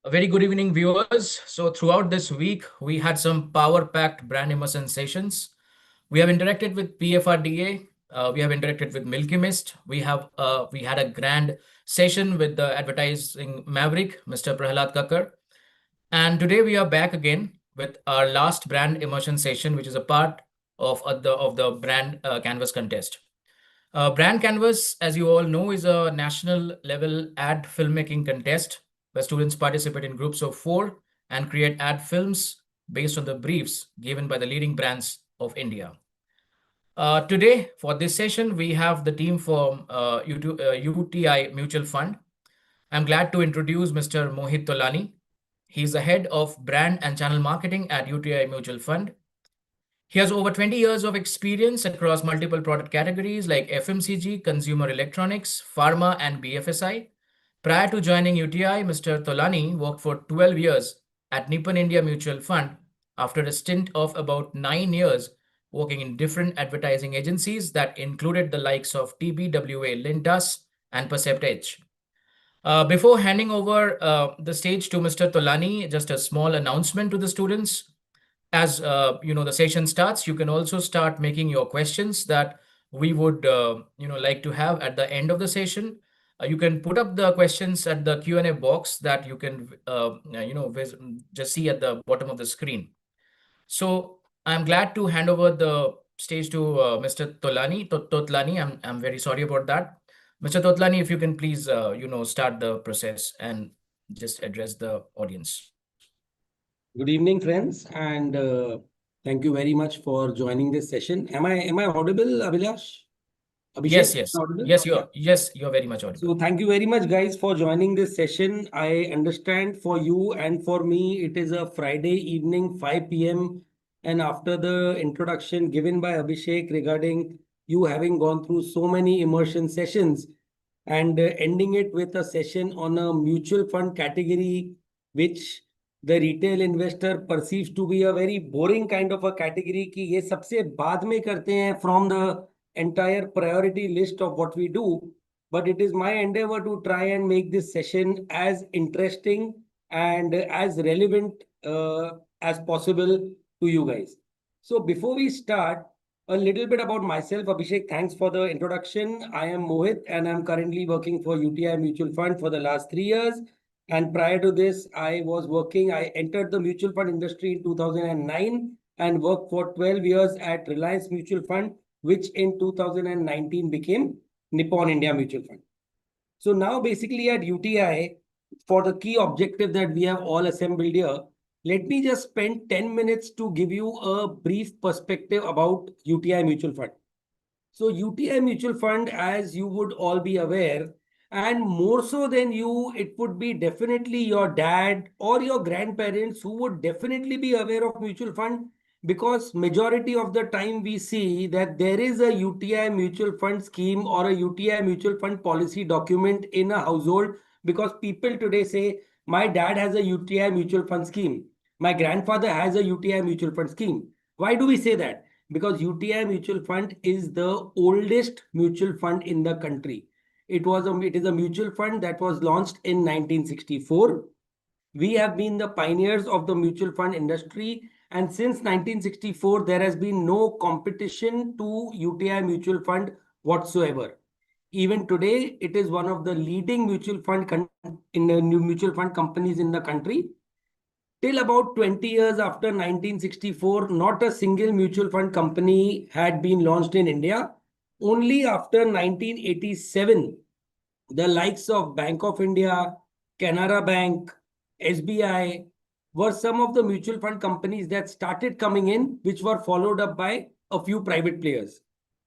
A very good evening, viewers. So, throughout this week, we had some power packed brand immersion sessions. We have interacted with PFRDA, we have interacted with Milky Mist, we had a grand session with the advertising maverick, Mr. Prahalad Kakkar. And today we are back again with our last brand immersion session, which is a part of the brand canvas contest. Brand Canvas, as you all know, is a national level ad filmmaking contest where students participate in groups of four and create ad films based on the briefs given by the leading brands of India. Today, for this session, we have the team from UTI Mutual Fund. I'm glad to introduce Mr. Mohit Tolani. He's the head of brand and channel marketing at UTI Mutual Fund. He has over 20 years of experience across multiple product categories like FMCG, consumer electronics, pharma, and BFSI. Prior to joining UTI, Mr. Tolani worked for 12 years at Nippon India Mutual Fund after a stint of about 9 years working in different advertising agencies that included the likes of TBWA, Lintas, and Percept Edge. Before handing over the stage to Mr. Tolani, just a small announcement to the students. As the session starts, you can also start making your questions that we would like to have at the end of the session. You can put up the questions at the Q&A box that you can just see at the bottom of the screen. So I'm glad to hand over the stage to Mr. Totlani. I'm very sorry about that. Mr. Totlani, if you can please start the process and just address the audience. Good evening, friends, and thank you very much for joining this session. Am I audible, Abhilash? Yes, Abhishek, yes, audible? you're very much audible. So thank you very much, guys, for joining this session. I understand for you and for me, it is a Friday evening, 5 p.m. And after the introduction given by Abhishek regarding you having gone through so many immersion sessions and ending it with a session on a mutual fund category, which the retail investor perceives to be a very boring kind of a category कि ये सबसे बाद में करते हैं from the entire priority list of what we do. But it is my endeavor to try and make this session as interesting and as relevant as possible to you guys. So before we start, a little bit about myself. Abhishek, thanks for the introduction. I am Mohit and I'm currently working for UTI Mutual Fund for the last 3 years. And prior to this, I entered the mutual fund industry in 2009 and worked for 12 years at Reliance Mutual Fund, which in 2019 became Nippon India Mutual Fund. So now basically at UTI, for the key objective that we have all assembled here, let me just spend 10 minutes to give you a brief perspective about UTI Mutual Fund. So UTI Mutual Fund, as you would all be aware, and more so than you, it would be definitely your dad or your grandparents who would definitely be aware of mutual fund, because majority of the time we see that there is a UTI mutual fund scheme or a UTI mutual fund policy document in a household, because people today say, my dad has a UTI mutual fund scheme. My grandfather has a UTI mutual fund scheme. Why do we say that? Because UTI mutual fund is the oldest mutual fund in the country. It is a mutual fund that was launched in 1964. We have been the pioneers of the mutual fund industry. And since 1964, there has been no competition to UTI mutual fund whatsoever. Even today, it is one of the leading mutual fund companies in the country. Till about 20 years after 1964, not a single mutual fund company had been launched in India. Only after 1987, the likes of Bank of India, Canara Bank, SBI were some of the mutual fund companies that started coming in, which were followed up by a few private players.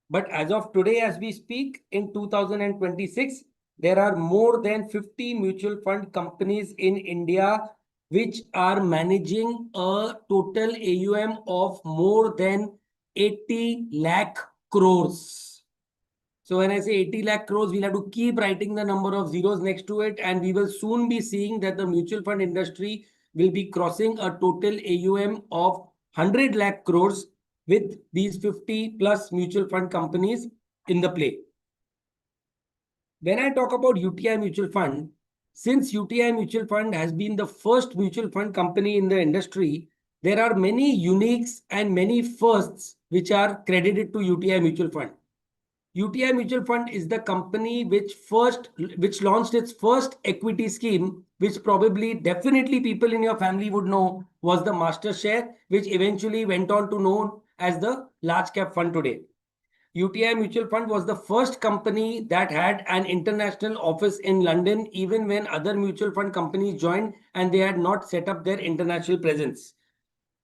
But as of today, as we speak, in 2026, there are more than 50 mutual fund companies in India which are managing a total AUM of more than 80 lakh crores. So when I say 80 lakh crores, we'll have to keep writing the number of zeros next to it. And we will soon be seeing that the mutual fund industry will be crossing a total AUM of 100 lakh crores with these 50 plus mutual fund companies in the play. When I talk about UTI mutual fund, since UTI Mutual Fund has been the first mutual fund company in the industry, there are many uniques and many firsts which are credited to UTI Mutual Fund. UTI Mutual Fund is the company which launched its first equity scheme, which probably definitely people in your family would know was the Master Share, which eventually went on to known as the large cap fund today. UTI Mutual Fund was the first company that had an international office in London, even when other mutual fund companies joined and they had not set up their international presence.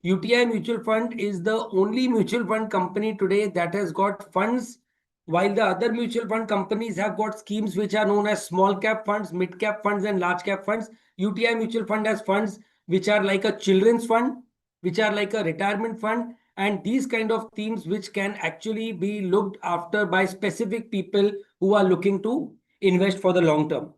UTI Mutual Fund is the only mutual fund company today that has got funds, while the other mutual fund companies have got schemes which are known as small cap funds, mid cap funds, and large cap funds. UTI Mutual Fund has funds which are like a children's fund, which are like a retirement fund, and these kind of themes which can actually be looked after by specific people who are looking to invest for the long term.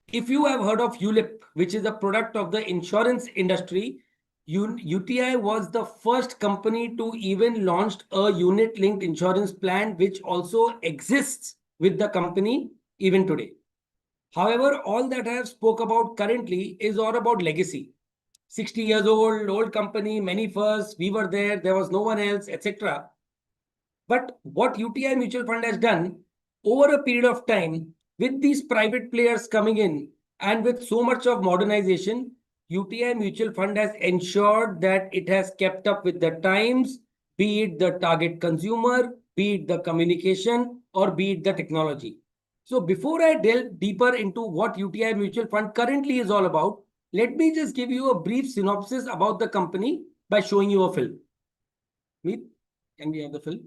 If you have heard of ULIP, which is a product of the insurance industry, UTI was the first company to even launch a unit linked insurance plan, which also exists with the company even today. However, all that I have spoke about currently is all about legacy. 60 years old company, many firsts, we were there was no one else, etc. But what UTI Mutual Fund has done over a period of time, with these private players coming in and with so much of modernization, UTI Mutual Fund has ensured that it has kept up with the times, be it the target consumer, be it the communication, or be it the technology. So before I delve deeper into what UTI Mutual Fund currently is all about, let me just give you a brief synopsis about the company by showing you a film. Meet, can we have the film?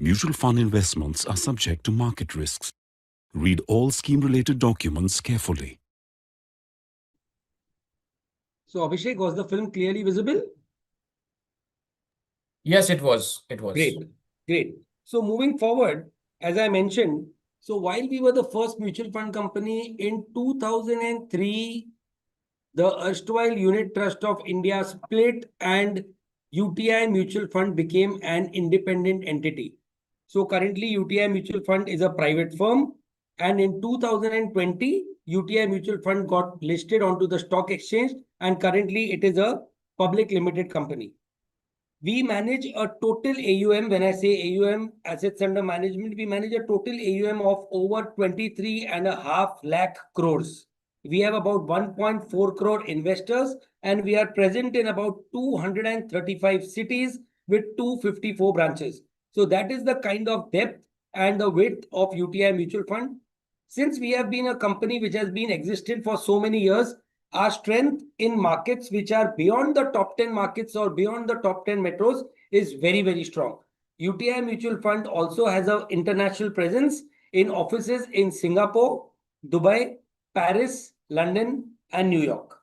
Mutual fund investments are subject to market risks. Read all scheme-related documents carefully. So Abhishek, was the film clearly visible? Yes, it was. It was. Great, great. So moving forward, as I mentioned, so while we were the first mutual fund company in 2003, the erstwhile Unit Trust of India split and UTI Mutual Fund became an independent entity. So currently UTI Mutual Fund is a private firm, and in 2020, UTI Mutual Fund got listed onto the stock exchange, and currently it is a public limited company. We manage a total AUM. When I say AUM, assets under management, we manage a total AUM of over 23.5 lakh crores. We have about 1.4 crore investors, and we are present in about 235 cities with 254 branches. So that is the kind of depth and the width of UTI Mutual Fund. Since we have been a company which has been existed for so many years, our strength in markets which are beyond the top 10 markets or beyond the top 10 metros is very, very strong. UTI Mutual Fund also has an international presence in offices in Singapore, Dubai, Paris, London, and New York.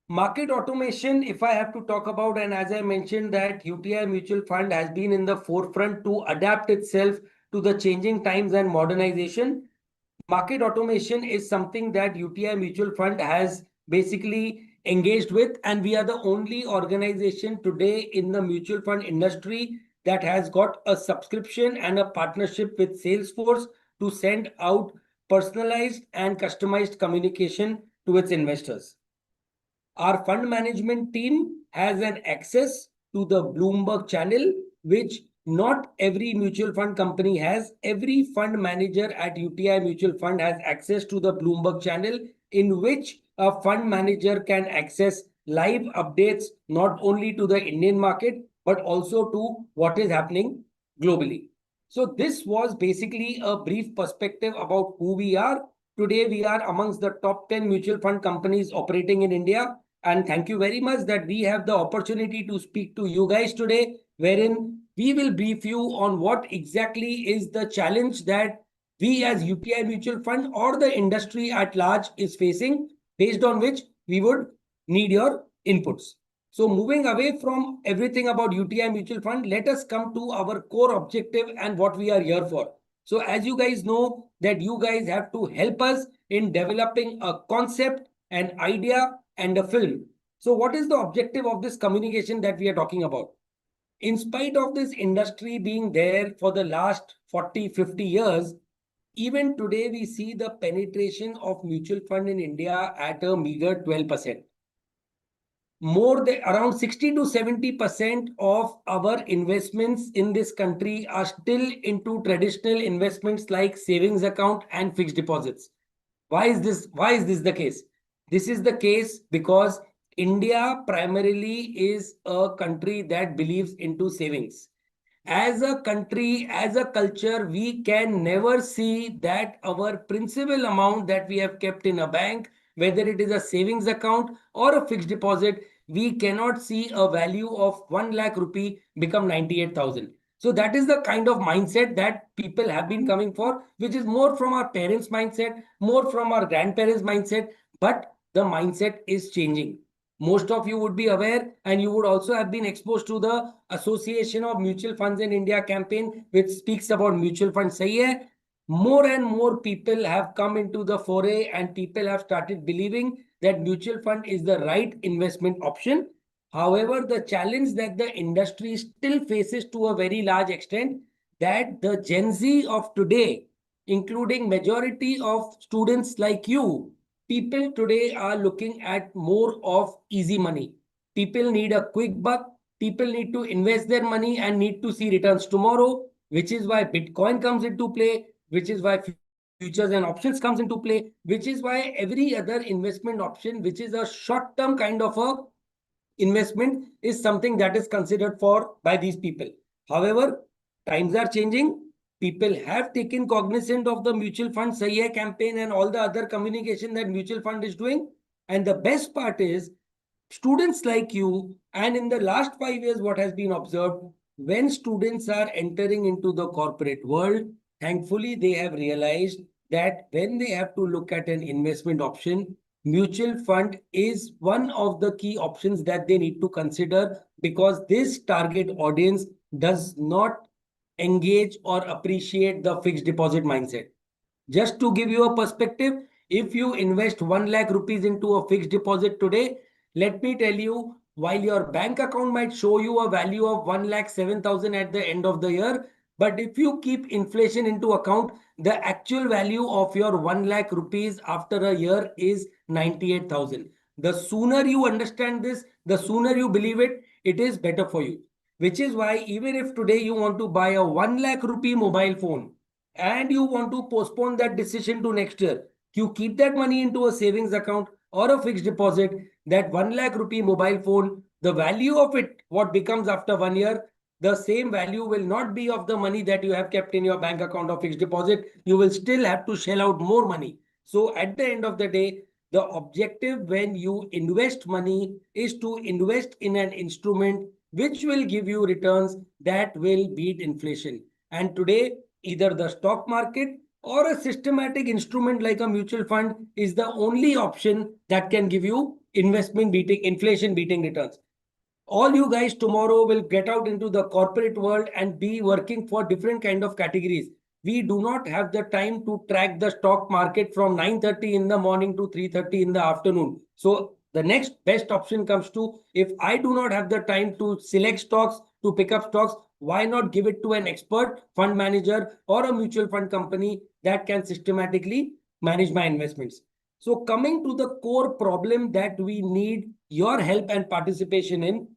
Market automation, if I have to talk about, and as I mentioned that UTI Mutual Fund has been in the forefront to adapt itself to the changing times and modernization. market automation is something that UTI Mutual Fund has basically engaged with, and we are the only organization today in the mutual fund industry that has got a subscription and a partnership with Salesforce to send out personalized and customized communication to its investors. Our fund management team has an access to the Bloomberg channel, which not every mutual fund company has. Every fund manager at UTI Mutual Fund has access to the Bloomberg channel, in which a fund manager can access live updates not only to the Indian market, but also to what is happening globally. So this was basically a brief perspective about who we are. Today, we are amongst the top 10 mutual fund companies operating in India. And thank you very much that we have the opportunity to speak to you guys today, wherein we will brief you on what exactly is the challenge that we as UTI Mutual Fund or the industry at large is facing, based on which we would need your inputs. So moving away from everything about UTI Mutual Fund, let us come to our core objective and what we are here for. So as you guys know that you guys have to help us in developing a concept, an idea, and a film. So what is the objective of this communication that we are talking about? In spite of this industry being there for the last 40, 50 years, even today we see the penetration of mutual fund in India at a meager 12%. More than around 60 to 70% of our investments in this country are still into traditional investments like savings account and fixed deposits. Why is this? Why is this the case? This is the case because India primarily is a country that believes into savings. As a country, as a culture, we can never see that our principal amount that we have kept in a bank, whether it is a savings account or a fixed deposit, we cannot see a value of 1 lakh rupee become 98,000. So that is the kind of mindset that people have been coming for, which is more from our parents' mindset, more from our grandparents' mindset, but the mindset is changing. Most of you would be aware, and you would also have been exposed to the Association of Mutual Funds in India campaign, which speaks about mutual fund sahi hai. More and more people have come into the foray, and people have started believing that mutual fund is the right investment option. However, the challenge that the industry still faces to a very large extent, that the Gen Z of today, including majority of students like you, people today are looking at more of easy money. People need a quick buck. People need to invest their money and need to see returns tomorrow, which is why Bitcoin comes into play, which is why futures and options comes into play, which is why every other investment option, which is a short-term kind of a investment, is something that is considered for by these people. However, times are changing. People have taken cognizance of the mutual fund Sahi Hai campaign and all the other communication that mutual fund is doing. And the best part is, students like you, and in the last 5 years, what has been observed, when students are entering into the corporate world, thankfully, they have realized that when they have to look at an investment option, mutual fund is one of the key options that they need to consider, because this target audience does not engage or appreciate the fixed deposit mindset. Just to give you a perspective, if you invest 1 lakh rupees into a fixed deposit today, let me tell you, while your bank account might show you a value of 1,07,000 at the end of the year, but if you keep inflation into account, the actual value of your 1 lakh rupees after a year is 98,000. The sooner you understand this, the sooner you believe it, it is better for you. Which is why even if today you want to buy a 1 lakh rupee mobile phone and you want to postpone that decision to next year, you keep that money into a savings account or a fixed deposit, that 1 lakh rupee mobile phone, the value of it, what becomes after 1 year, the same value will not be of the money that you have kept in your bank account or fixed deposit. You will still have to shell out more money. So at the end of the day, the objective when you invest money is to invest in an instrument which will give you returns that will beat inflation. And today, either the stock market or a systematic instrument like a mutual fund is the only option that can give you investment beating, inflation beating returns. All you guys tomorrow will get out into the corporate world and be working for different kind of categories. We do not have the time to track the stock market from 9:30 in the morning to 3:30 in the afternoon. So the next best option comes to, if I do not have the time to select stocks, to pick up stocks, why not give it to an expert fund manager or a mutual fund company that can systematically manage my investments? So coming to the core problem that we need your help and participation in,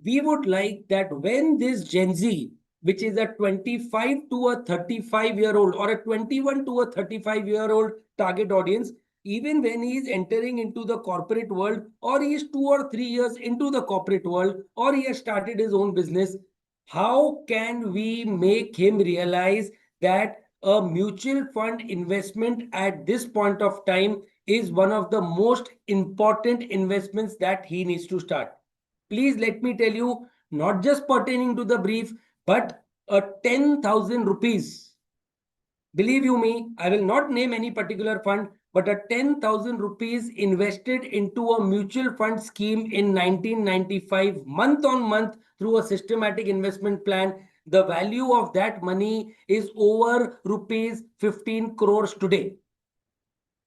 we would like that when this Gen Z, which is a 25 to a 35-year-old or a 21 to a 35-year-old target audience, even when he is entering into the corporate world, or he is 2 or 3 years into the corporate world, or he has started his own business, how can we make him realize that a mutual fund investment at this point of time is one of the most important investments that he needs to start? Please let me tell you, not just pertaining to the brief, but a 10,000 rupees. Believe you me, I will not name any particular fund, but a 10,000 rupees invested into a mutual fund scheme in 1995, month on month, through a systematic investment plan. The value of that money is over rupees 15 crores today.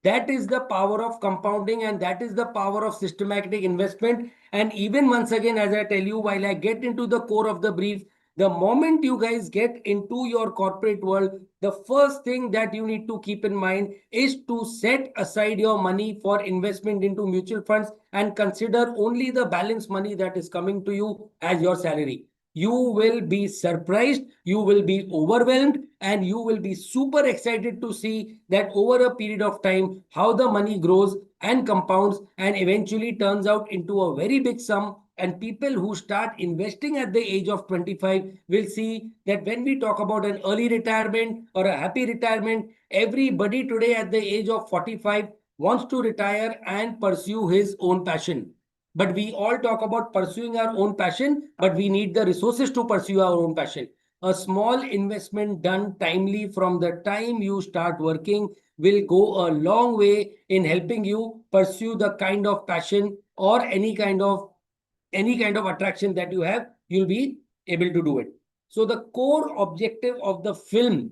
That is the power of compounding, and that is the power of systematic investment. And even once again, as I tell you, while I get into the core of the brief, the moment you guys get into your corporate world, the first thing that you need to keep in mind is to set aside your money for investment into mutual funds and consider only the balance money that is coming to you as your salary. You will be surprised, you will be overwhelmed, and you will be super excited to see that over a period of time, how the money grows and compounds and eventually turns out into a very big sum. And people who start investing at the age of 25 will see that when we talk about an early retirement or a happy retirement, everybody today at the age of 45 wants to retire and pursue his own passion. But we all talk about pursuing our own passion, but we need the resources to pursue our own passion. A small investment done timely from the time you start working will go a long way in helping you pursue the kind of passion or any kind of attraction that you have. You'll be able to do it. So the core objective of the film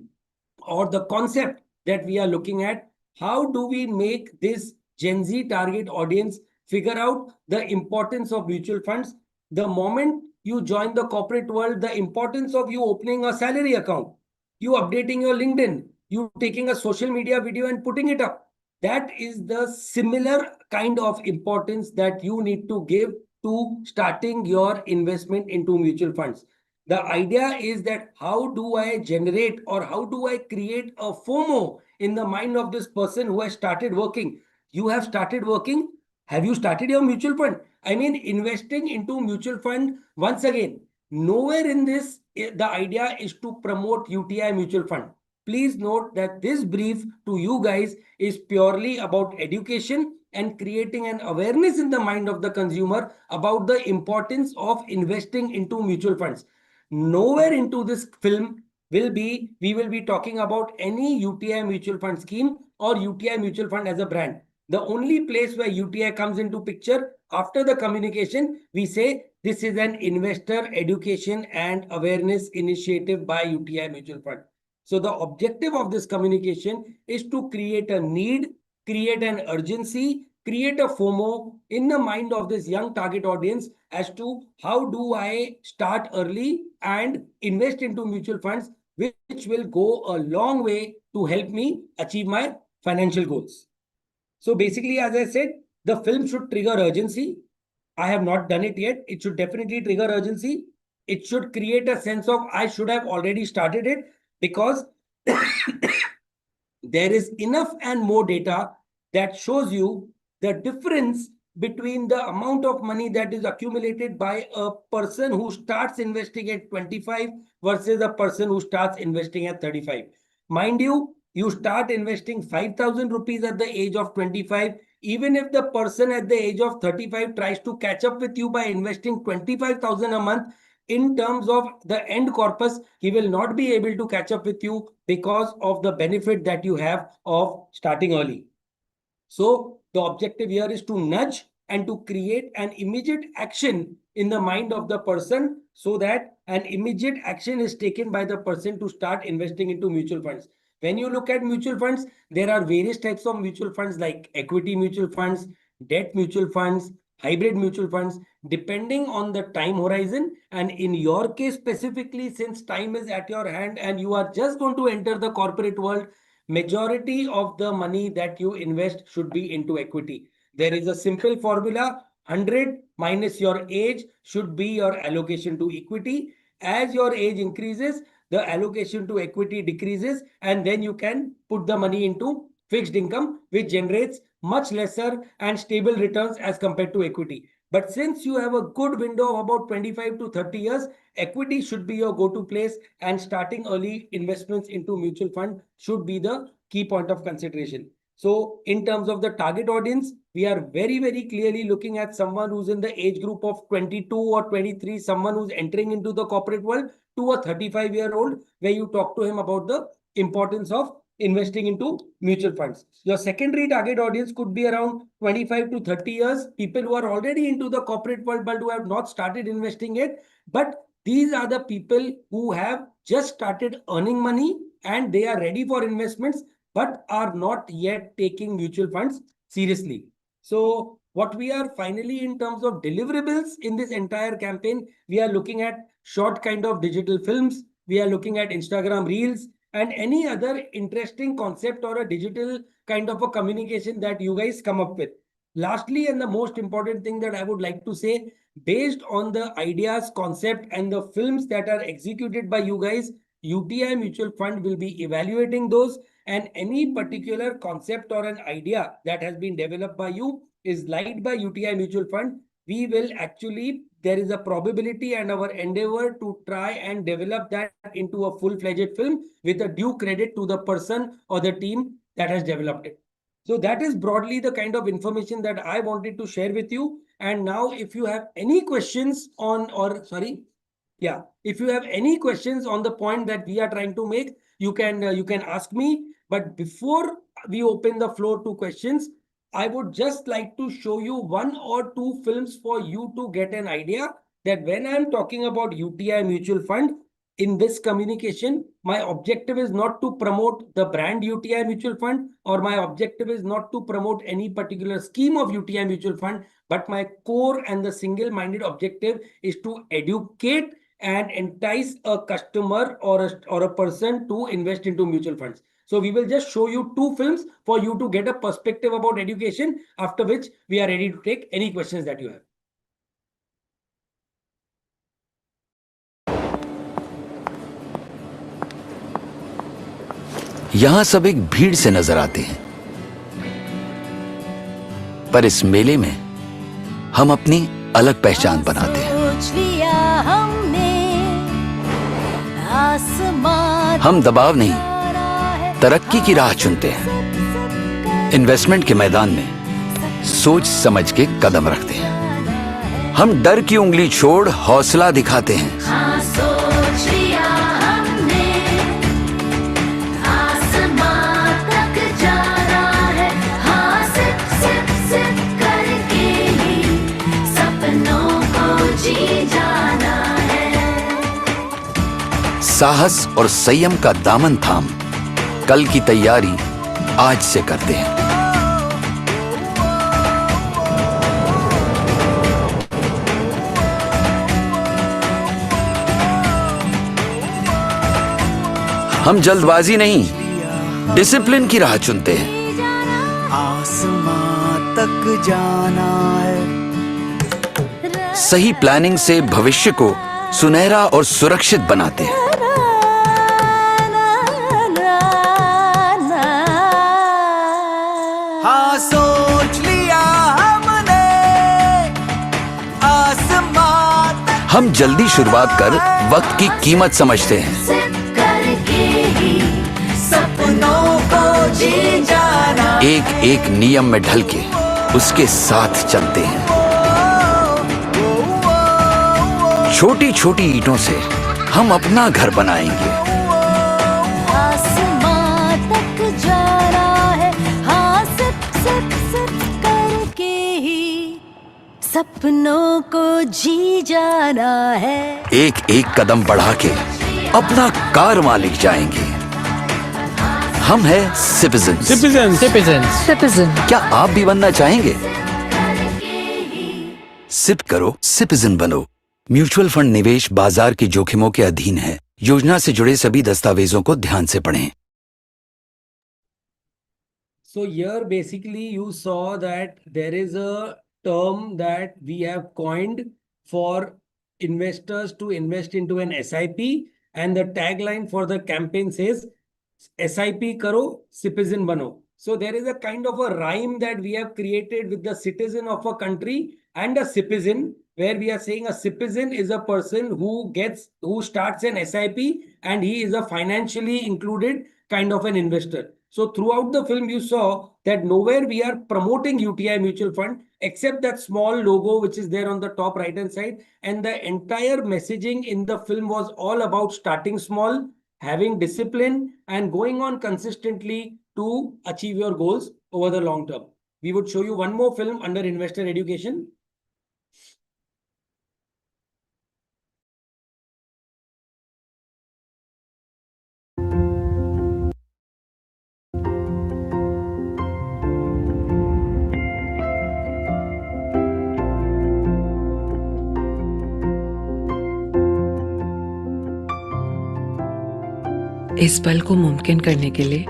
or the concept that we are looking at, how do we make this Gen Z target audience figure out the importance of mutual funds? The moment you join the corporate world, the importance of you opening a salary account, you updating your LinkedIn, you taking a social media video and putting it up. That is the similar kind of importance that you need to give to starting your investment into mutual funds. The idea is that how do I generate or how do I create a FOMO in the mind of this person who has started working? You have started working. Have you started your mutual fund? I mean, investing into mutual fund, once again, nowhere in this, the idea is to promote UTI mutual fund. Please note that this brief to you guys is purely about education and creating an awareness in the mind of the consumer about the importance of investing into mutual funds. Nowhere into this film we will be talking about any UTI mutual fund scheme or UTI mutual fund as a brand. The only place where UTI comes into picture after the communication, we say this is an investor education and awareness initiative by UTI mutual fund. So the objective of this communication is to create a need, create an urgency, create a FOMO in the mind of this young target audience as to how do I start early and invest into mutual funds, which will go a long way to help me achieve my financial goals. So basically, as I said, the film should trigger urgency. I have not done it yet. It should definitely trigger urgency. It should create a sense of I should have already started it, because there is enough and more data that shows you the difference between the amount of money that is accumulated by a person who starts investing at 25 versus a person who starts investing at 35. Mind you, you start investing 5,000 rupees at the age of 25. Even if the person at the age of 35 tries to catch up with you by investing 25,000 a month, in terms of the end corpus, he will not be able to catch up with you because of the benefit that you have of starting early. So the objective here is to nudge and to create an immediate action in the mind of the person so that an immediate action is taken by the person to start investing into mutual funds. When you look at mutual funds, there are various types of mutual funds like equity mutual funds, debt mutual funds, hybrid mutual funds, depending on the time horizon. And in your case specifically, since time is at your hand and you are just going to enter the corporate world, majority of the money that you invest should be into equity. There is a simple formula: 100 minus your age should be your allocation to equity. As your age increases, the allocation to equity decreases, and then you can put the money into fixed income, which generates much lesser and stable returns as compared to equity. But since you have a good window of about 25 to 30 years, equity should be your go-to place, and starting early investments into mutual fund should be the key point of consideration. So in terms of the target audience, we are very, very clearly looking at someone who's in the age group of 22 or 23, someone who's entering into the corporate world, to a 35-year-old, where you talk to him about the importance of investing into mutual funds. Your secondary target audience could be around 25 to 30 years, people who are already into the corporate world but who have not started investing yet. But these are the people who have just started earning money and they are ready for investments but are not yet taking mutual funds seriously. So what we are finally, in terms of deliverables in this entire campaign, we are looking at short kind of digital films, we are looking at Instagram reels, and any other interesting concept or a digital kind of a communication that you guys come up with. Lastly, and the most important thing that I would like to say, based on the ideas, concept, and the films that are executed by you guys, UTI Mutual Fund will be evaluating those, and any particular concept or an idea that has been developed by you is liked by UTI Mutual Fund. We will actually, there is a probability and our endeavor to try and develop that into a full-fledged film with a due credit to the person or the team that has developed it. So that is broadly the kind of information that I wanted to share with you. And now if you have any questions on, or sorry, yeah, if you have any questions on the point that we are trying to make, you can ask me. But before we open the floor to questions, I would just like to show you one or two films for you to get an idea that when I'm talking about UTI Mutual Fund, in this communication, my objective is not to promote the brand UTI Mutual Fund, or my objective is not to promote any particular scheme of UTI Mutual Fund, but my core and the single-minded objective is to educate and entice a customer or a person to invest into mutual funds. So we will just show you two films for you to get a perspective about education, after which we are ready to take any questions that you have. यहां सब एक भीड़ से नजर आते हैं, पर इस मेले में हम अपनी अलग पहचान बनाते हैं। हम दबाव नहीं, तरक्की की राह चुनते हैं। इन्वेस्टमेंट के मैदान में सोच समझ के कदम रखते हैं। हम डर की उंगली छोड़ हौसला दिखाते हैं। साहस और संयम का दामन थाम कल की तैयारी आज से करते हैं। हम जल्दबाजी नहीं, डिसिप्लिन की राह चुनते हैं। आसमां तक जाना है। सही प्लानिंग से भविष्य को सुनहरा और सुरक्षित बनाते हैं। हाँ, सोच लिया हमने, आसमां तक। हम जल्दी शुरुआत कर वक्त की कीमत समझते हैं। सपनों को जी जाना। एक एक नियम में ढल के उसके साथ चलते हैं। छोटी छोटी ईंटों से हम अपना घर बनाएंगे। आसमां तक जाना है, हाँ, सिप सिप सिप करके ही सपनों को जी जाना है। एक एक कदम बढ़ा के अपना कार मालिक जाएंगे। हम हैं सिटीजन। क्या आप भी बनना चाहेंगे? सिप करो, सिटीजन बनो। म्यूचुअल फंड निवेश बाजार के जोखिमों के अधीन है। योजना से जुड़े सभी दस्तावेजों को ध्यान से पढ़ें। So here basically you saw that there is a term that we have coined for investors to invest into an SIP, and the tagline for the campaign says SIP karo, citizen bano. So there is a kind of a rhyme that we have created with the citizen of a country and a citizen, where we are saying a citizen is a person who starts an SIP and he is a financially included kind of an investor. So throughout the film, you saw that nowhere we are promoting UTI mutual fund except that small logo which is there on the top right hand side. And the entire messaging in the film was all about starting small, having discipline, and going on consistently to achieve your goals over the long term. We would show you one more film under investor education. इस पल को मुमकिन करने के लिए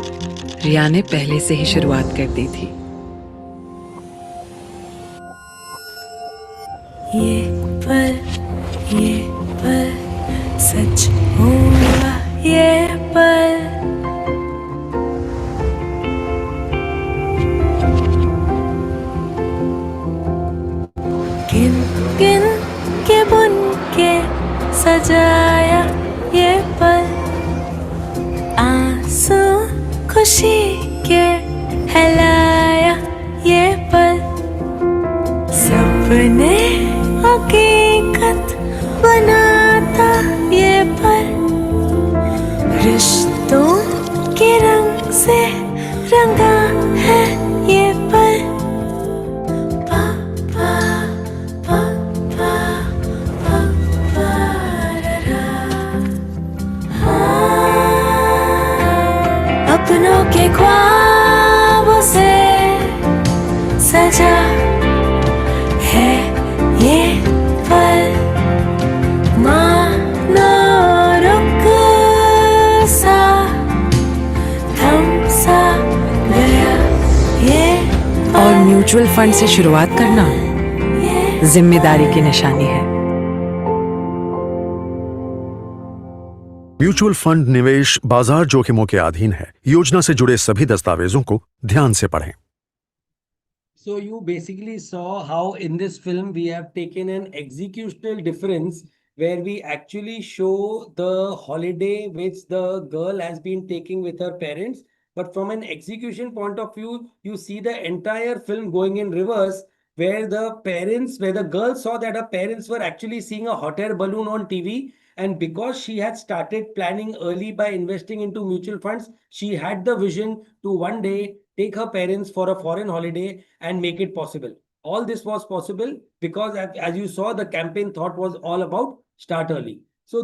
रिया ने पहले से ही शुरुआत कर दी थी। ये पल सच होगा, ये पल गिन गिन के बुन के सजाया, ये पल आंसू खुशी के हिलाया, ये पल सपने हकीकत बनाता, ये पल रिश्तों के रंग से रंगा है, ये पल पा पा पा पा पा पा रा रा। अपनों के ख्वाबों से सजा है ये पल, मानो रुक सा थम सा गया ये पल। और म्यूचुअल फंड से शुरुआत करना जिम्मेदारी की निशानी है। म्यूचुअल फंड निवेश बाजार जोखिमों के अधीन है। योजना से जुड़े सभी दस्तावेजों को ध्यान से पढ़ें। So you basically saw how in this film we have taken an executional difference where we actually show the holiday which the girl has been taking with her parents. But from an execution point of view, you see the entire film going in reverse, where the girl saw that her parents were actually seeing a hot air balloon on TV. And because she had started planning early by investing into mutual funds, she had the vision to one day take her parents for a foreign holiday and make it possible. All this was possible because, as you saw, the campaign thought was all about start early. So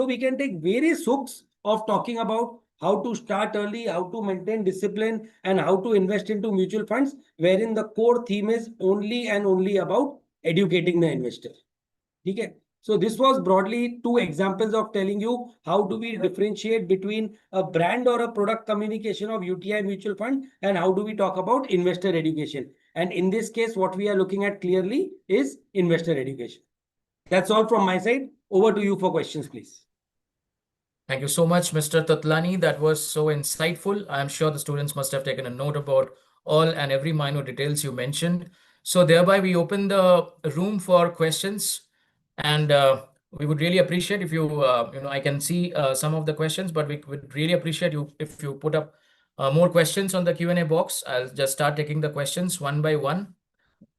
we can take various hooks of talking about how to start early, how to maintain discipline, and how to invest into mutual funds, wherein the core theme is only and only about educating the investor. Okay. So this was broadly 2 examples of telling you how do we differentiate between a brand or a product communication of UTI mutual fund, and how do we talk about investor education. And in this case, what we are looking at clearly is investor education. That's all from my side. Over to you for questions, please. Thank you so much, Mr. Tatlani. That was so insightful. I'm sure the students must have taken a note about all and every minor details you mentioned. So thereby we open the room for questions, and we would really appreciate if you, I can see some of the questions, but we would really appreciate you if you put up more questions on the Q&A box. I'll just start taking the questions one by one.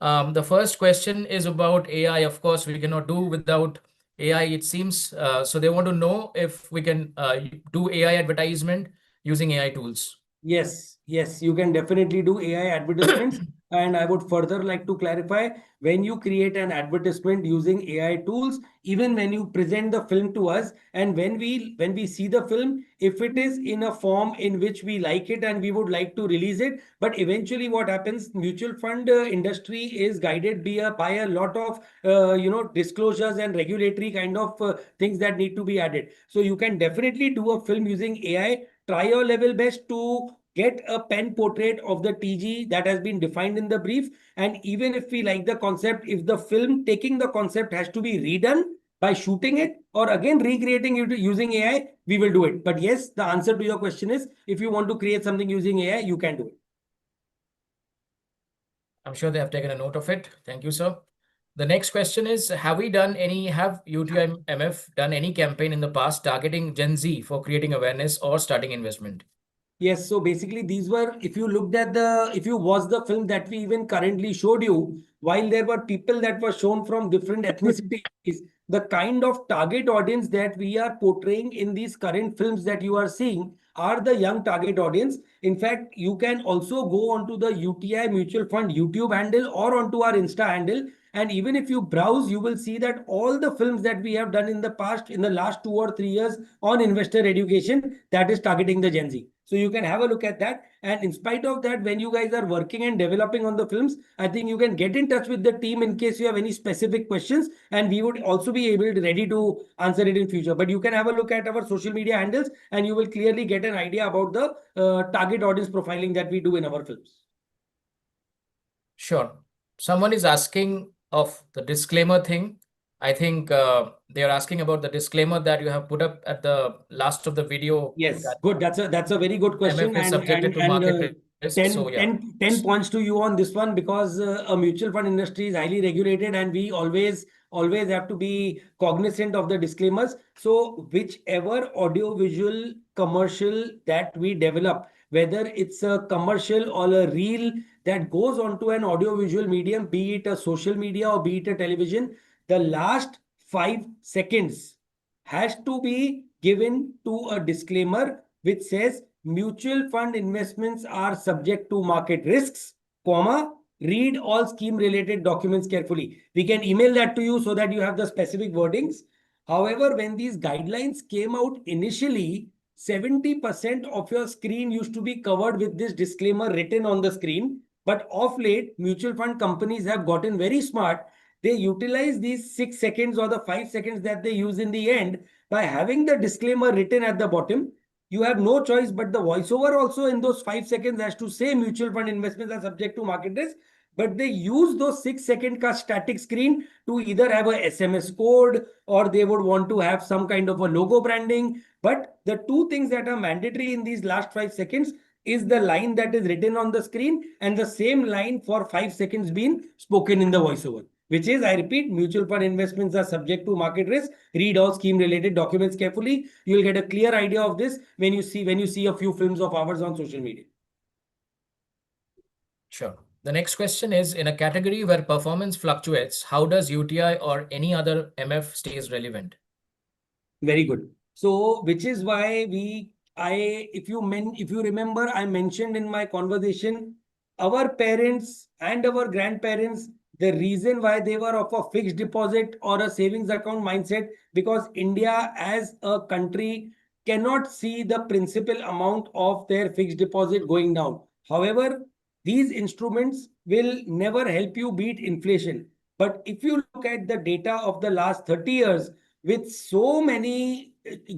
The first question is about AI. Of course, we cannot do without AI, it seems. So they want to know if we can do AI advertisement using AI tools. Yes, yes, you can definitely do AI advertisements. And I would further like to clarify, when you create an advertisement using AI tools, even when you present the film to us, and when we see the film, if it is in a form in which we like it and we would like to release it, but eventually what happens, mutual fund industry is guided by a lot of disclosures and regulatory kind of things that need to be added. So you can definitely do a film using AI. Try your level best to get a pen portrait of the TG that has been defined in the brief. And even if we like the concept, if the film taking the concept has to be redone by shooting it or again recreating it using AI, we will do it. But yes, the answer to your question is, if you want to create something using AI, you can do it. I'm sure they have taken a note of it. Thank you, sir. The next question is, have UTI MF done any campaign in the past targeting Gen Z for creating awareness or starting investment? Yes, so basically these were, if you watched the film that we even currently showed you, while there were people that were shown from different ethnicities, the kind of target audience that we are portraying in these current films that you are seeing are the young target audience. In fact, you can also go onto the UTI Mutual Fund YouTube handle or onto our Insta handle. And even if you browse, you will see that all the films that we have done in the past, in the last 2 or 3 years on investor education, that is targeting the Gen Z. So you can have a look at that. And in spite of that, when you guys are working and developing on the films, I think you can get in touch with the team in case you have any specific questions. And we would also be ready to answer it in future. But you can have a look at our social media handles and you will clearly get an idea about the target audience profiling that we do in our films. Sure. Someone is asking of the disclaimer thing. I think they are asking about the disclaimer that you have put up at the last of the video. Yes, That good. That's a very good question. MF is subjected to And market risk. So yeah. 10 points to you on this one, because a mutual fund industry is highly regulated and we always have to be cognizant of the disclaimers. So whichever audio visual commercial that we develop, whether it's a commercial or a reel that goes onto an audio visual medium, be it a social media or be it a television, the last 5 seconds has to be given to a disclaimer which says mutual fund investments are subject to market risks, comma, read all scheme related documents carefully. We can email that to you so that you have the specific wordings. However, when these guidelines came out initially, 70% of your screen used to be covered with this disclaimer written on the screen. But of late, mutual fund companies have gotten very smart. They utilize these 6 seconds or the 5 seconds that they use in the end by having the disclaimer written at the bottom. You have no choice, but the voiceover also in those 5 seconds has to say mutual fund investments are subject to market risk. But they use those 6 second ka static screen to either have a SMS code or they would want to have some kind of a logo branding. But the two things that are mandatory in these last 5 seconds is the line that is written on the screen and the same line for 5 seconds being spoken in the voiceover, which is, I repeat, mutual fund investments are subject to market risk. Read all scheme related documents carefully. You will get a clear idea of this when you see a few films of ours on social media. Sure. The next question is, in a category where performance fluctuates, how does UTI or any other MF stays relevant? Very good. So, which is why if you remember, I mentioned in my conversation, our parents and our grandparents, the reason why they were of a fixed deposit or a savings account mindset, because India as a country cannot see the principal amount of their fixed deposit going down. However, these instruments will never help you beat inflation. But if you look at the data of the last 30 years, with so many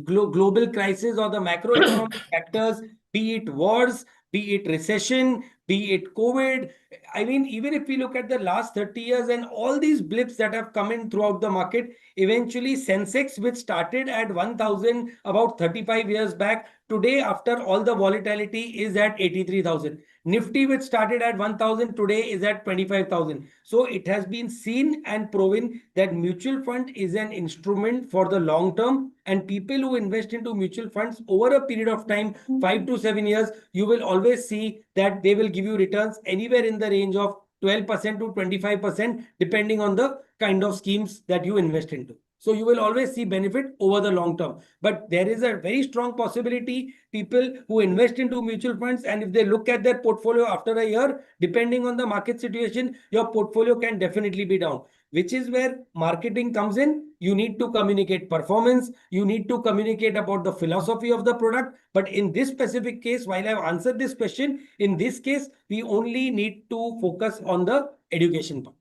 global crises or the macroeconomic factors, be it wars, be it recession, be it COVID. I mean, even if we look at the last 30 years and all these blips that have come in throughout the market, eventually Sensex, which started at 1,000 about 35 years back, today, after all the volatility, is at 83,000. Nifty, which started at 1,000, today is at 25,000. So it has been seen and proven that mutual fund is an instrument for the long term, and people who invest into mutual funds over a period of time, 5 to 7 years, you will always see that they will give you returns anywhere in the range of 12% to 25%, depending on the kind of schemes that you invest into. So you will always see benefit over the long term. But there is a very strong possibility people who invest into mutual funds, and if they look at their portfolio after a year, depending on the market situation, your portfolio can definitely be down, which is where marketing comes in. You need to communicate performance. You need to communicate about the philosophy of the product. But in this specific case, while I've answered this question, in this case, we only need to focus on the education part.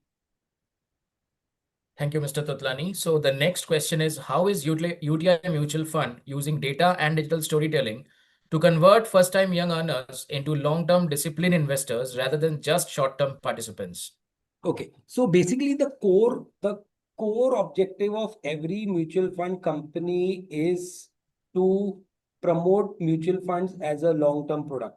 Thank you, Mr. Tutlani. So the next question is, how is UTI Mutual Fund using data and digital storytelling to convert first-time young earners into long-term disciplined investors rather than just short-term participants? Okay, so basically the core objective of every mutual fund company is to promote mutual funds as a long-term product.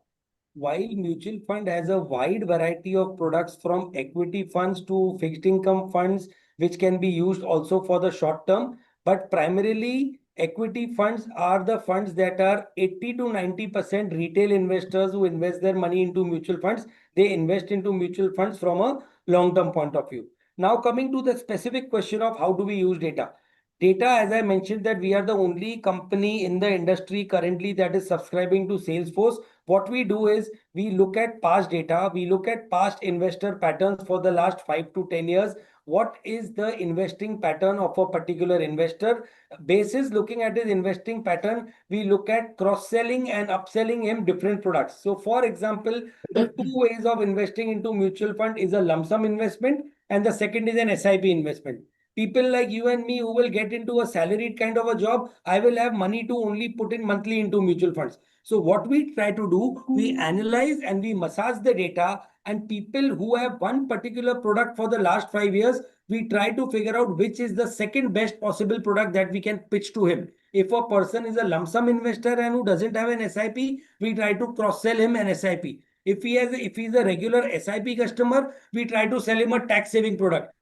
While mutual fund has a wide variety of products from equity funds to fixed income funds, which can be used also for the short term, but primarily equity funds are the funds that are 80 to 90% retail investors who invest their money into mutual funds. They invest into mutual funds from a long-term point of view. Now coming to the specific question of how do we use data? Data, as I mentioned, that we are the only company in the industry currently that is subscribing to Salesforce. What we do is we look at past data, we look at past investor patterns for the last 5 to 10 years. What is the investing pattern of a particular investor? Basis looking at his investing pattern, we look at cross-selling and upselling him different products. So for example, the two ways of investing into mutual fund is a lump sum investment, and the second is an SIP investment. People like you and me who will get into a salaried kind of a job, I will have money to only put in monthly into mutual funds. So what we try to do, we analyze and we massage the data, and people who have one particular product for the last 5 years, we try to figure out which is the second best possible product that we can pitch to him. If a person is a lump sum investor and who doesn't have an SIP, we try to cross sell him an SIP. If he's a regular SIP customer, we try to sell him a tax saving product.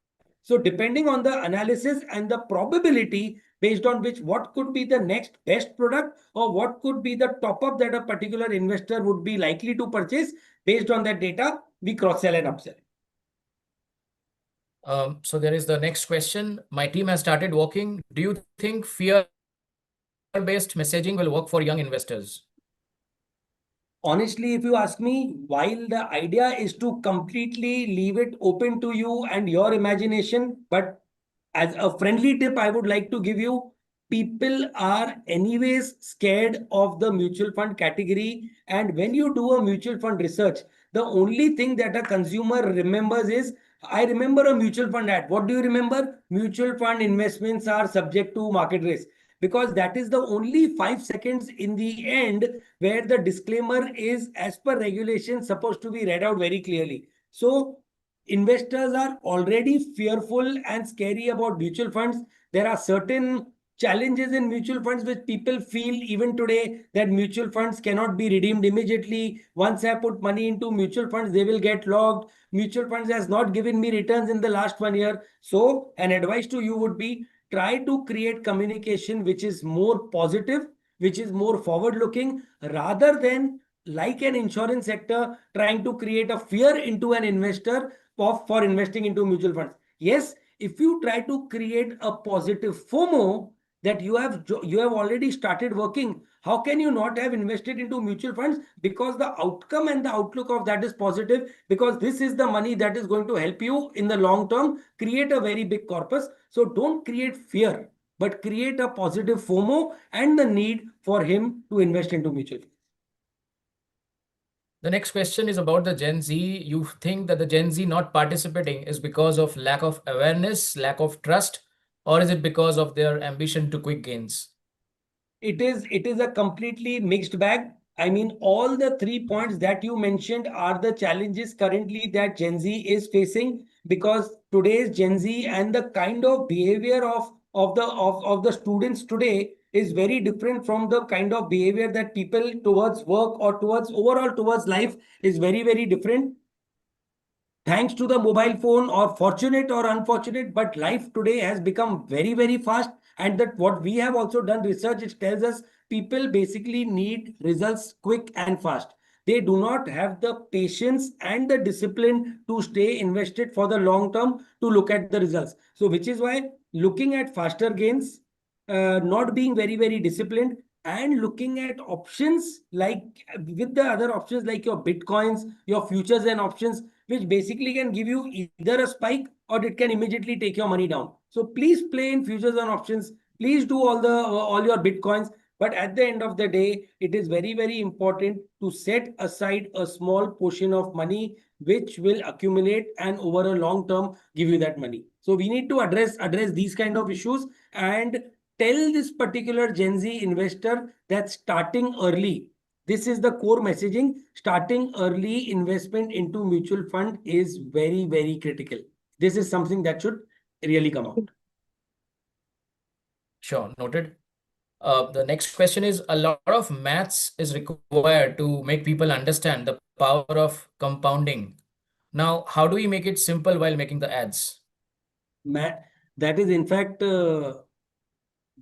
So depending on the analysis and the probability based on which what could be the next best product or what could be the top up that a particular investor would be likely to purchase, based on that data, we cross sell and upsell. So there is the next question. My team has started working. Do you think fear-based messaging will work for young investors? Honestly, if you ask me, while the idea is to completely leave it open to you and your imagination, but as a friendly tip, I would like to give you, people are anyways scared of the mutual fund category. And when you do a mutual fund research, the only thing that a consumer remembers is, I remember a mutual fund ad. What do you remember? Mutual fund investments are subject to market risk. Because that is the only 5 seconds in the end where the disclaimer is, as per regulation, supposed to be read out very clearly. So investors are already fearful and scary about mutual funds. There are certain challenges in mutual funds which people feel even today, that mutual funds cannot be redeemed immediately. Once I put money into mutual funds, they will get locked. Mutual funds has not given me returns in the last 1 year. So an advice to you would be, try to create communication which is more positive, which is more forward looking, rather than like an insurance sector trying to create a fear into an investor for investing into mutual funds. Yes, if you try to create a positive FOMO that you have already started working, how can you not have invested into mutual funds? Because the outcome and the outlook of that is positive, because this is the money that is going to help you in the long term create a very big corpus. So don't create fear, but create a positive FOMO and the need for him to invest into mutual funds. The next question is about the Gen Z. You think that the Gen Z not participating is because of lack of awareness, lack of trust, or is it because of their ambition to quick gains? It is a completely mixed bag. I mean, all the 3 points that you mentioned are the challenges currently that Gen Z is facing, because today's Gen Z and the kind of behavior of the students today is very different from the kind of behavior that people towards work or towards overall towards life is very, very different. Thanks to the mobile phone, or fortunate or unfortunate, but life today has become very, very fast. And that what we have also done research, it tells us people basically need results quick and fast. They do not have the patience and the discipline to stay invested for the long term to look at the results. So which is why looking at faster gains, not being very, very disciplined, and looking at options like with the other options like your bitcoins, your futures and options, which basically can give you either a spike or it can immediately take your money down. So please play in futures and options. Please do all your bitcoins. But at the end of the day, it is very, very important to set aside a small portion of money which will accumulate and over a long term give you that money. So we need to address these kind of issues and tell this particular Gen Z investor that starting early, this is the core messaging, starting early investment into mutual fund is very, very critical. This is something that should really come out. Sure, noted. The next question is, a lot of maths is required to make people understand the power of compounding. Now, how do we make it simple while making the ads? That is in fact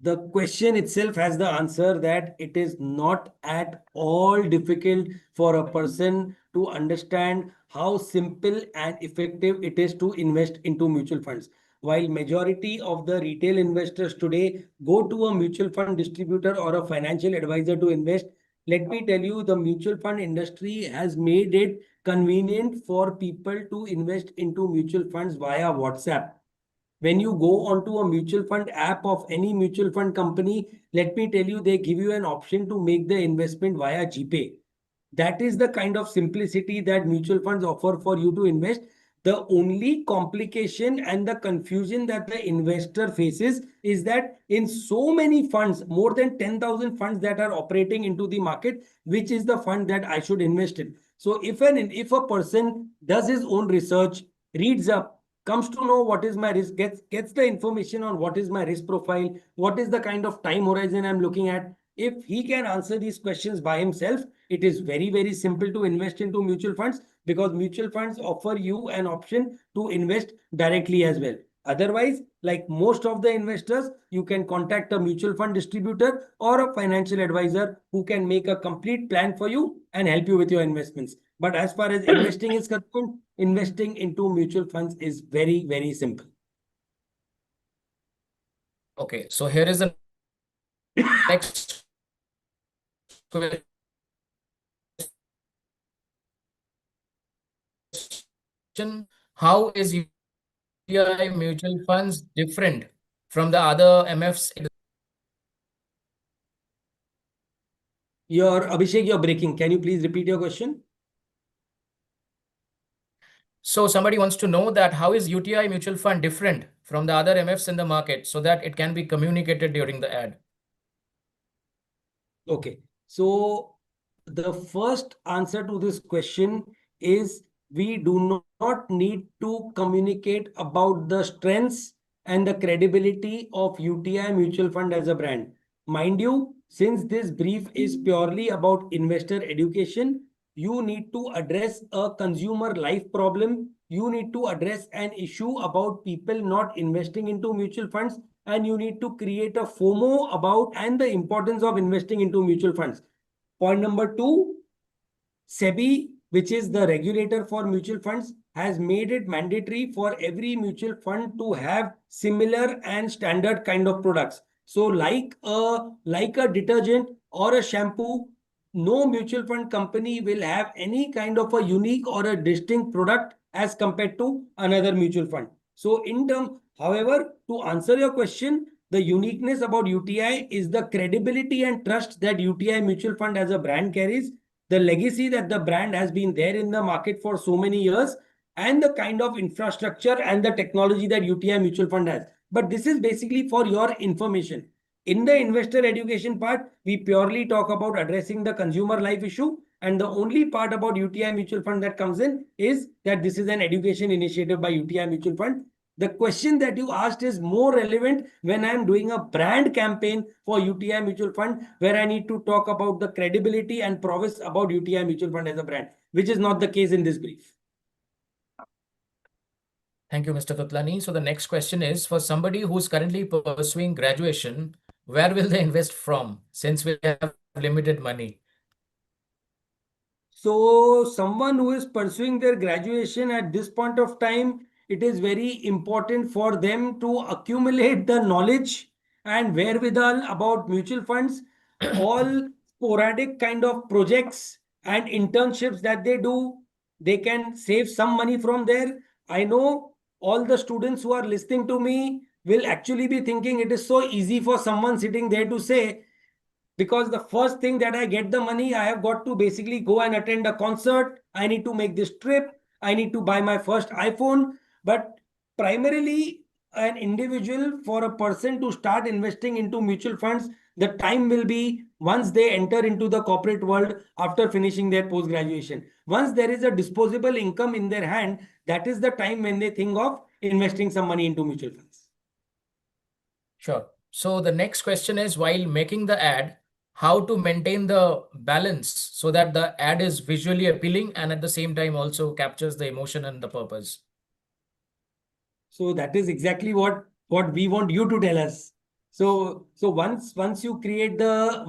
the question itself has the answer that it is not at all difficult for a person to understand how simple and effective it is to invest into mutual funds. While majority of the retail investors today go to a mutual fund distributor or a financial advisor to invest, let me tell you, the mutual fund industry has made it convenient for people to invest into mutual funds via WhatsApp. When you go onto a mutual fund app of any mutual fund company, let me tell you, they give you an option to make the investment via GPay. That is the kind of simplicity that mutual funds offer for you to invest. The only complication and the confusion that the investor faces is that in so many funds, more than 10,000 funds that are operating into the market, which is the fund that I should invest in? So if a person does his own research, reads up, comes to know what is my risk, gets the information on what is my risk profile, what is the kind of time horizon I'm looking at. If he can answer these questions by himself, it is very, very simple to invest into mutual funds because mutual funds offer you an option to invest directly as well. Otherwise, like most of the investors, you can contact a mutual fund distributor or a financial advisor who can make a complete plan for you and help you with your investments. But as far as investing is concerned, investing into mutual funds is very, very simple. Okay, so here is the next question. How is UTI mutual funds different from the other MFs? Abhishek, you're breaking. Can you please repeat your question? So somebody wants to know that how is UTI mutual fund different from the other MFs in the market so that it can be communicated during the ad? Okay. So the first answer to this question is we do not need to communicate about the strengths and the credibility of UTI mutual fund as a brand. Mind you, since this brief is purely about investor education, you need to address a consumer life problem. You need to address an issue about people not investing into mutual funds, and you need to create a FOMO about and the importance of investing into mutual funds. Point number two, SEBI, which is the regulator for mutual funds, has made it mandatory for every mutual fund to have similar and standard kind of products. So like a detergent or a shampoo, no mutual fund company will have any kind of a unique or a distinct product as compared to another mutual fund. So however, to answer your question, the uniqueness about UTI is the credibility and trust that UTI mutual fund as a brand carries, the legacy that the brand has been there in the market for so many years, and the kind of infrastructure and the technology that UTI mutual fund has. But this is basically for your information. In the investor education part, we purely talk about addressing the consumer life issue. And the only part about UTI mutual fund that comes in is that this is an education initiative by UTI mutual fund. The question that you asked is more relevant when I'm doing a brand campaign for UTI mutual fund, where I need to talk about the credibility and prowess about UTI mutual fund as a brand, which is not the case in this brief. Thank you, Mr. Tutlani. So the next question is, for somebody who's currently pursuing graduation, where will they invest from since we have limited money? So someone who is pursuing their graduation at this point of time, it is very important for them to accumulate the knowledge and wherewithal about mutual funds, all sporadic kind of projects and internships that they do, they can save some money from there. I know all the students who are listening to me will actually be thinking it is so easy for someone sitting there to say, because the first thing that I get the money, I have got to basically go and attend a concert. I need to make this trip. I need to buy my first iPhone. But primarily, an individual, for a person to start investing into mutual funds, the time will be once they enter into the corporate world after finishing their post graduation. Once there is a disposable income in their hand, that is the time when they think of investing some money into mutual funds. Sure. So the next question is, while making the ad, how to maintain the balance so that the ad is visually appealing and at the same time also captures the emotion and the purpose? So that is exactly what we want you to tell us. So once you create the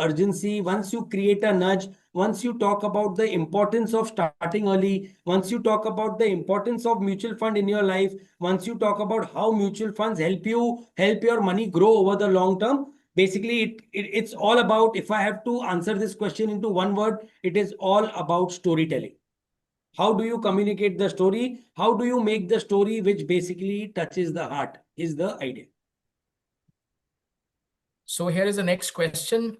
urgency, once you create a nudge, once you talk about the importance of starting early, once you talk about the importance of mutual fund in your life, once you talk about how mutual funds help your money grow over the long term, basically it's all about, if I have to answer this question into one word, it is all about storytelling. How do you communicate the story? How do you make the story which basically touches the heart is the idea. So here is the next question.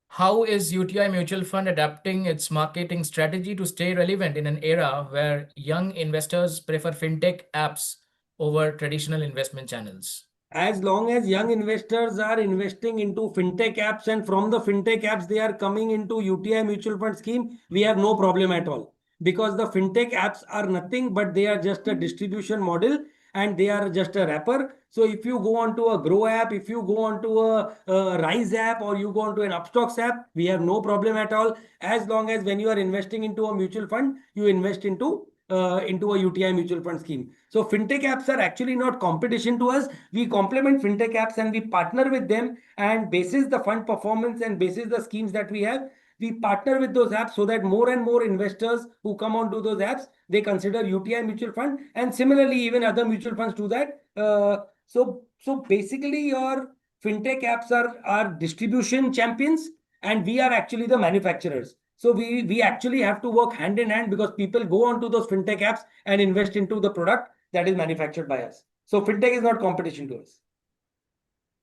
How is UTI Mutual Fund adapting its marketing strategy to stay relevant in an era where young investors prefer fintech apps over traditional investment channels? As long as young investors are investing into fintech apps and from the fintech apps they are coming into UTI mutual fund scheme, we have no problem at all. Because the fintech apps are nothing but they are just a distribution model and they are just a wrapper. So if you go onto a Grow app, if you go onto a Rise app, or you go onto an Upstocks app, we have no problem at all. As long as when you are investing into a mutual fund, you invest into a UTI mutual fund scheme. So fintech apps are actually not competition to us. We complement fintech apps and we partner with them, and basis the fund performance and basis the schemes that we have, we partner with those apps so that more and more investors who come onto those apps, they consider UTI mutual fund, and similarly even other mutual funds do that. So basically your fintech apps are distribution champions and we are actually the manufacturers. So we actually have to work hand in hand because people go onto those fintech apps and invest into the product that is manufactured by us. So fintech is not competition to us.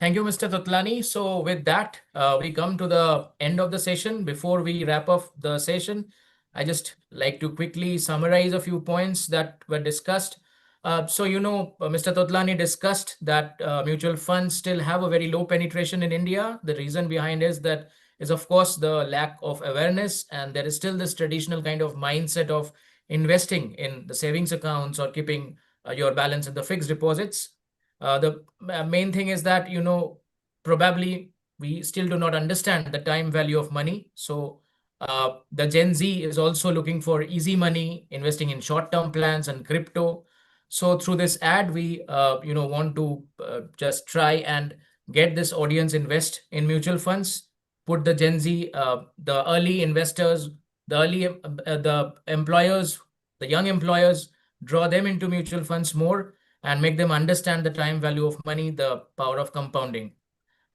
Thank you, Mr. Totlani. So with that, we come to the end of the session. Before we wrap up the session, I just like to quickly summarize a few points that were discussed. Mr. Totlani discussed that mutual funds still have a very low penetration in India. The reason behind is of course the lack of awareness, and there is still this traditional kind of mindset of investing in the savings accounts or keeping your balance in the fixed deposits. The main thing is that, probably we still do not understand the time value of money. So the Gen Z is also looking for easy money, investing in short-term plans and crypto. So through this ad, we want to just try and get this audience invest in mutual funds, put the Gen Z, the early investors, the employers, the young employers, draw them into mutual funds more and make them understand the time value of money, the power of compounding.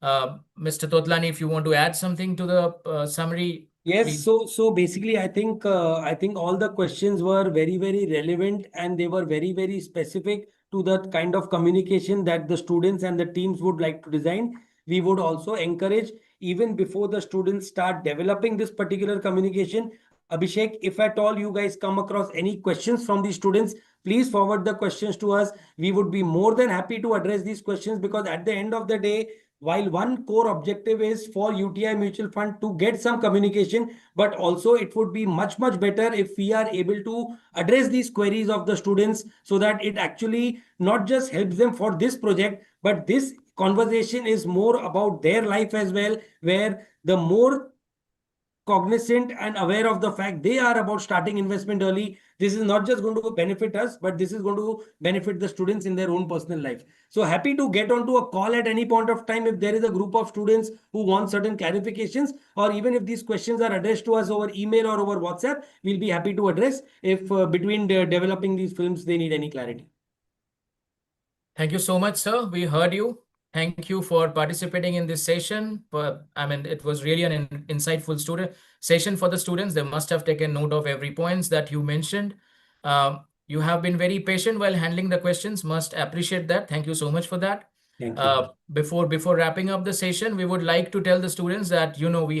Mr. Totlani, if you want to add something to the summary. Yes, please. so basically, I think all the questions were very, very relevant and they were very, very specific to the kind of communication that the students and the teams would like to design. We would also encourage, even before the students start developing this particular communication, Abhishek, if at all you guys come across any questions from the students, please forward the questions to us. We would be more than happy to address these questions, because at the end of the day, while one core objective is for UTI mutual fund to get some communication, but also it would be much, much better if we are able to address these queries of the students so that it actually not just helps them for this project, but this conversation is more about their life as well, where the more cognizant and aware of the fact they are about starting investment early, this is not just going to benefit us, but this is going to benefit the students in their own personal life. So happy to get onto a call at any point of time if there is a group of students who want certain clarifications, or even if these questions are addressed to us over email or over WhatsApp, we'll be happy to address if between developing these films they need any clarity. Thank you so much, sir. We heard you. Thank you for participating in this session. But I mean, it was really an insightful student session for the students. They must have taken note of every points that you mentioned. You have been very patient while handling the questions. Must appreciate that. Thank you so much for that. Thank you. Before wrapping up the session, we would like to tell the students that we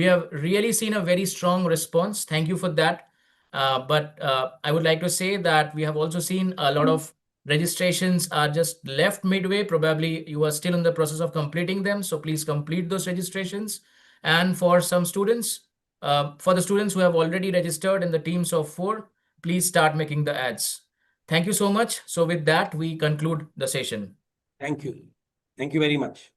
have really seen a very strong response. Thank you for that. But I would like to say that we have also seen a lot of registrations are just left midway. Probably you are still in the process of completing them. So please complete those registrations. And for some students, for the students who have already registered in the teams of 4, please start making the ads. Thank you so much. So with that, we conclude the session. Thank you. Thank you very much.